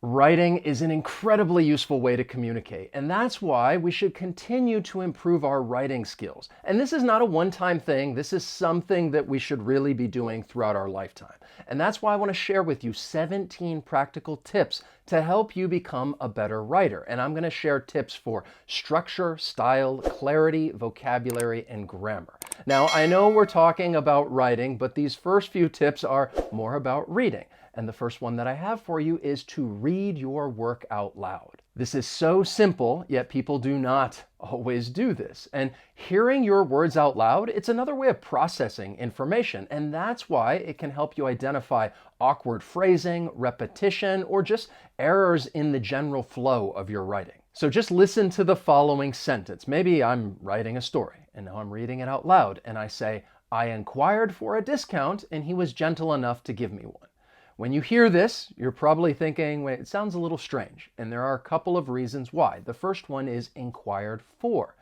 Writing is an incredibly useful way to communicate, and that's why we should continue to improve our writing skills. And this is not a one-time thing. This is something that we should really be doing throughout our lifetime. And that's why I want to share with you 17 practical tips to help you become a better writer. And I'm going to share tips for structure, style, clarity, vocabulary, and grammar. Now, I know we're talking about writing, but these first few tips are more about reading. And the first one that I have for you is to read your work out loud. This is so simple, yet people do not always do this. And hearing your words out loud, it's another way of processing information. And that's why it can help you identify awkward phrasing, repetition, or just errors in the general flow of your writing. So just listen to the following sentence. Maybe I'm writing a story, and now I'm reading it out loud, and I say, "I inquired for a discount, and he was gentle enough to give me one." When you hear this, you're probably thinking, wait, it sounds a little strange. And there are a couple of reasons why. The first one is inquired for.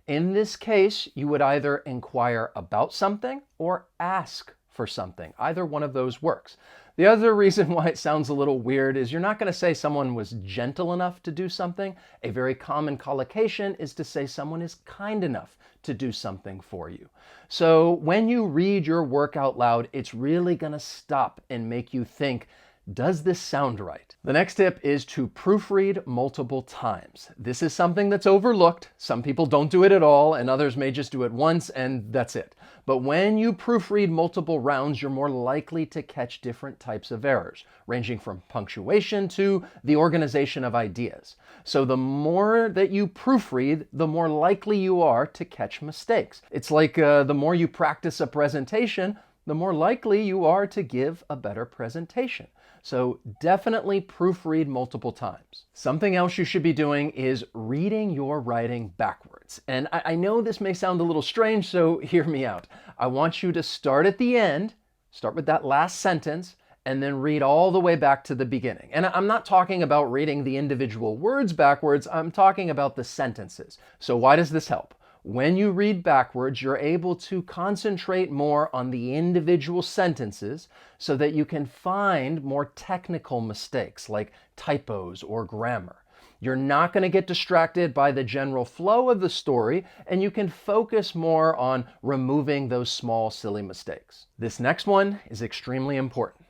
In this case, you would either inquire about something or ask for something. Either one of those works. The other reason why it sounds a little weird is you're not going to say someone was gentle enough to do something. A very common collocation is to say someone is kind enough to do something for you. So when you read your work out loud, it's really going to stop and make you think, does this sound right? The next tip is to proofread multiple times. This is something that's overlooked. Some people don't do it at all, and others may just do it once, and that's it. But when you proofread multiple rounds, you're more likely to catch different types of errors, ranging from punctuation to the organization of ideas. So the more that you proofread, the more likely you are to catch mistakes. It's like the more you practice a presentation, the more likely you are to give a better presentation. So definitely proofread multiple times. Something else you should be doing is reading your writing backwards. And I know this may sound a little strange, so hear me out. I want you to start at the end, start with that last sentence, and then read all the way back to the beginning. And I'm not talking about reading the individual words backwards, I'm talking about the sentences. So why does this help? When you read backwards, you're able to concentrate more on the individual sentences so that you can find more technical mistakes like typos or grammar. You're not going to get distracted by the general flow of the story, and you can focus more on removing those small, silly mistakes. This next one is extremely important,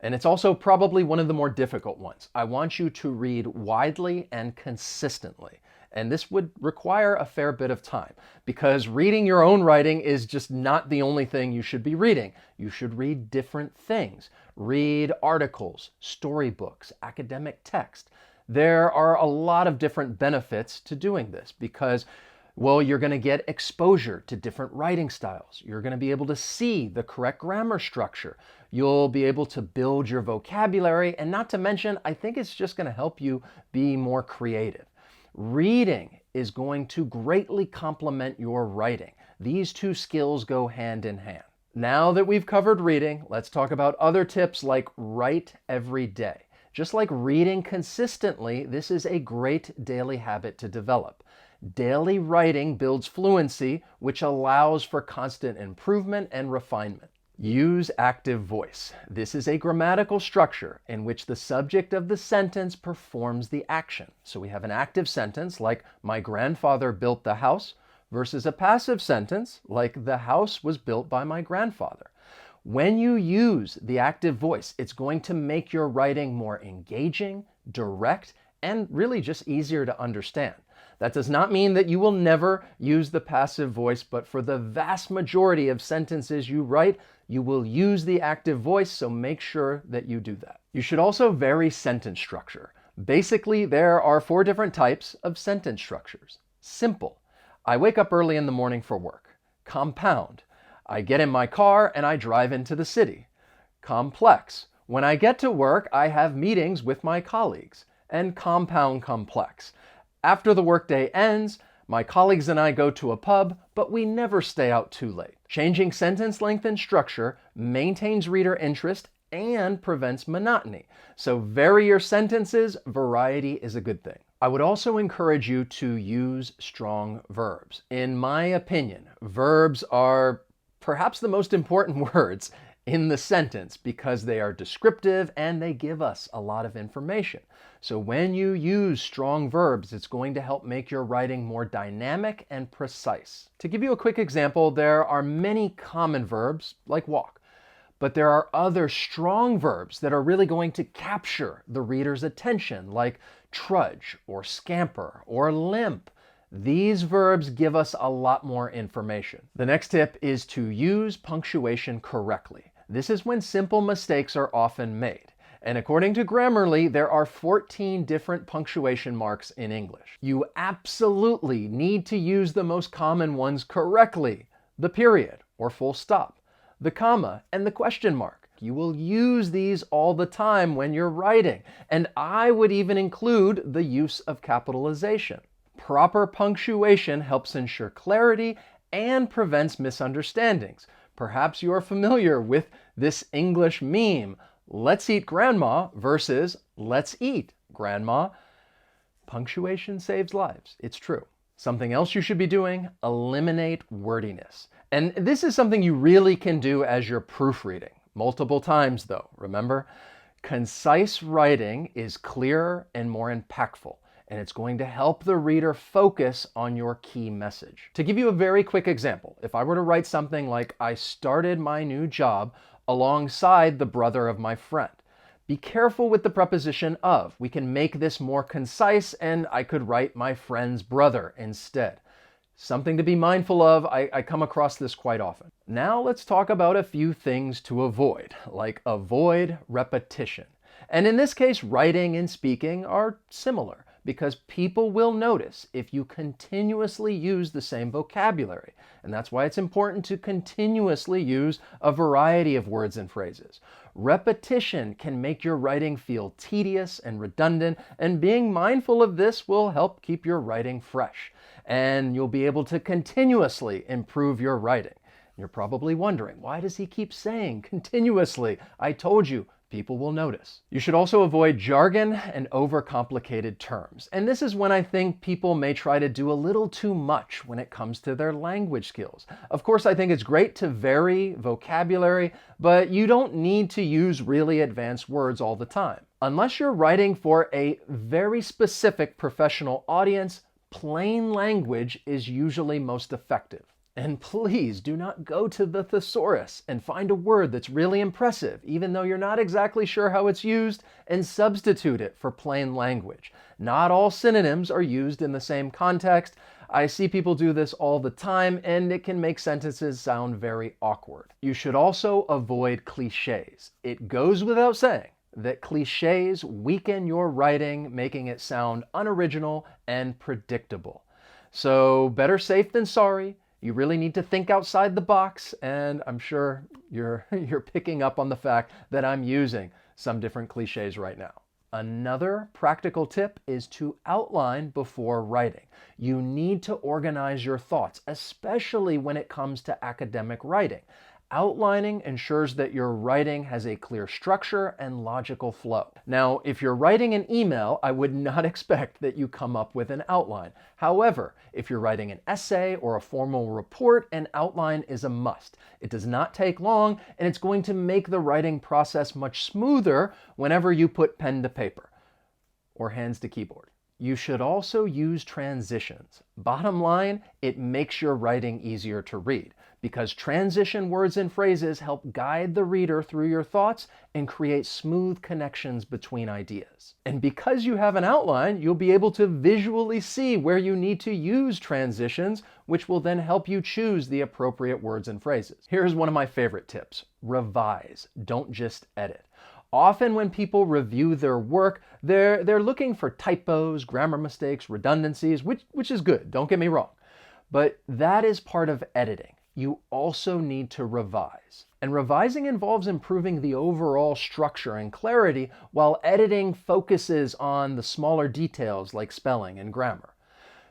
and it's also probably one of the more difficult ones. I want you to read widely and consistently. And this would require a fair bit of time because reading your own writing is just not the only thing you should be reading. You should read different things. Read articles, storybooks, academic text. There are a lot of different benefits to doing this because, well, you're going to get exposure to different writing styles. You're going to be able to see the correct grammar structure. You'll be able to build your vocabulary, and not to mention, I think it's just going to help you be more creative. Reading is going to greatly complement your writing. These two skills go hand in hand. Now that we've covered reading, let's talk about other tips like write every day. Just like reading consistently, this is a great daily habit to develop. Daily writing builds fluency, which allows for constant improvement and refinement. Use active voice. This is a grammatical structure in which the subject of the sentence performs the action. So we have an active sentence like my grandfather built the house versus a passive sentence like the house was built by my grandfather. When you use the active voice, it's going to make your writing more engaging, direct, and really just easier to understand. That does not mean that you will never use the passive voice, but for the vast majority of sentences you write, you will use the active voice, so make sure that you do that. You should also vary sentence structure. Basically, there are 4 different types of sentence structures. Simple. I wake up early in the morning for work. Compound. I get in my car and I drive into the city. Complex. When I get to work, I have meetings with my colleagues. And compound complex. After the workday ends, my colleagues and I go to a pub, but we never stay out too late. Changing sentence length and structure maintains reader interest and prevents monotony. So vary your sentences. Variety is a good thing. I would also encourage you to use strong verbs. In my opinion, verbs are perhaps the most important words in the sentence because they are descriptive and they give us a lot of information. So when you use strong verbs, it's going to help make your writing more dynamic and precise. To give you a quick example, there are many common verbs like walk, but there are other strong verbs that are really going to capture the reader's attention, like trudge or scamper or limp. These verbs give us a lot more information. The next tip is to use punctuation correctly. This is when simple mistakes are often made. And according to Grammarly, there are 14 different punctuation marks in English. You absolutely need to use the most common ones correctly: the period or full stop, the comma, and the question mark. You will use these all the time when you're writing, and I would even include the use of capitalization. Proper punctuation helps ensure clarity and prevents misunderstandings. Perhaps you're familiar with this English meme, "Let's eat grandma" versus "Let's eat grandma." Punctuation saves lives. It's true. Something else you should be doing: eliminate wordiness. And this is something you really can do as you're proofreading. Multiple times though, remember? Concise writing is clearer and more impactful, and it's going to help the reader focus on your key message. To give you a very quick example, if I were to write something like, "I started my new job alongside the brother of my friend," be careful with the preposition of. We can make this more concise, and I could write "my friend's brother" instead. Something to be mindful of. I come across this quite often. Now let's talk about a few things to avoid, like avoid repetition. And in this case, writing and speaking are similar, because people will notice if you continuously use the same vocabulary. And that's why it's important to continuously use a variety of words and phrases. Repetition can make your writing feel tedious and redundant, and being mindful of this will help keep your writing fresh. And you'll be able to continuously improve your writing. You're probably wondering, why does he keep saying continuously? I told you, people will notice. You should also avoid jargon and overcomplicated terms. And this is when I think people may try to do a little too much when it comes to their language skills. Of course, I think it's great to vary vocabulary, but you don't need to use really advanced words all the time. Unless you're writing for a very specific professional audience, plain language is usually most effective. And please do not go to the thesaurus and find a word that's really impressive, even though you're not exactly sure how it's used, and substitute it for plain language. Not all synonyms are used in the same context. I see people do this all the time, and it can make sentences sound very awkward. You should also avoid cliches. It goes without saying that cliches weaken your writing, making it sound unoriginal and predictable. So better safe than sorry. You really need to think outside the box, and I'm sure you're picking up on the fact that I'm using some different cliches right now. Another practical tip is to outline before writing. You need to organize your thoughts, especially when it comes to academic writing. Outlining ensures that your writing has a clear structure and logical flow. Now, if you're writing an email, I would not expect that you come up with an outline. However, if you're writing an essay or a formal report, an outline is a must. It does not take long, and it's going to make the writing process much smoother whenever you put pen to paper or hands to keyboard. You should also use transitions. Bottom line, it makes your writing easier to read, because transition words and phrases help guide the reader through your thoughts and create smooth connections between ideas. And because you have an outline, you'll be able to visually see where you need to use transitions, which will then help you choose the appropriate words and phrases. Here's one of my favorite tips: revise, don't just edit. Often when people review their work, they're looking for typos, grammar mistakes, redundancies, which is good, don't get me wrong. But that is part of editing. You also need to revise. And revising involves improving the overall structure and clarity, while editing focuses on the smaller details like spelling and grammar.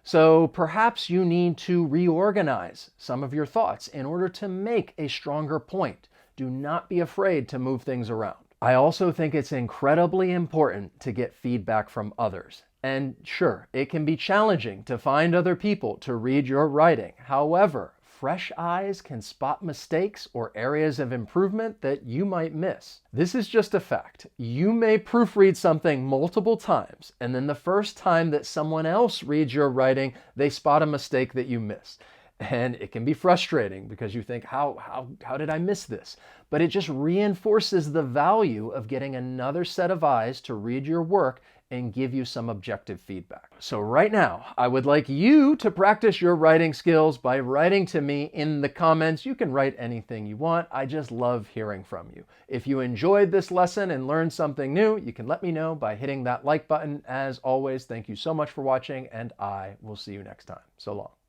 So perhaps you need to reorganize some of your thoughts in order to make a stronger point. Do not be afraid to move things around. I also think it's incredibly important to get feedback from others. And sure, it can be challenging to find other people to read your writing. However, fresh eyes can spot mistakes or areas of improvement that you might miss. This is just a fact. You may proofread something multiple times, and then the first time that someone else reads your writing, they spot a mistake that you missed. And it can be frustrating because you think, how did I miss this? But it just reinforces the value of getting another set of eyes to read your work and give you some objective feedback. So right now, I would like you to practice your writing skills by writing to me in the comments. You can write anything you want. I just love hearing from you. If you enjoyed this lesson and learned something new, you can let me know by hitting that like button. As always, thank you so much for watching, and I will see you next time. So long.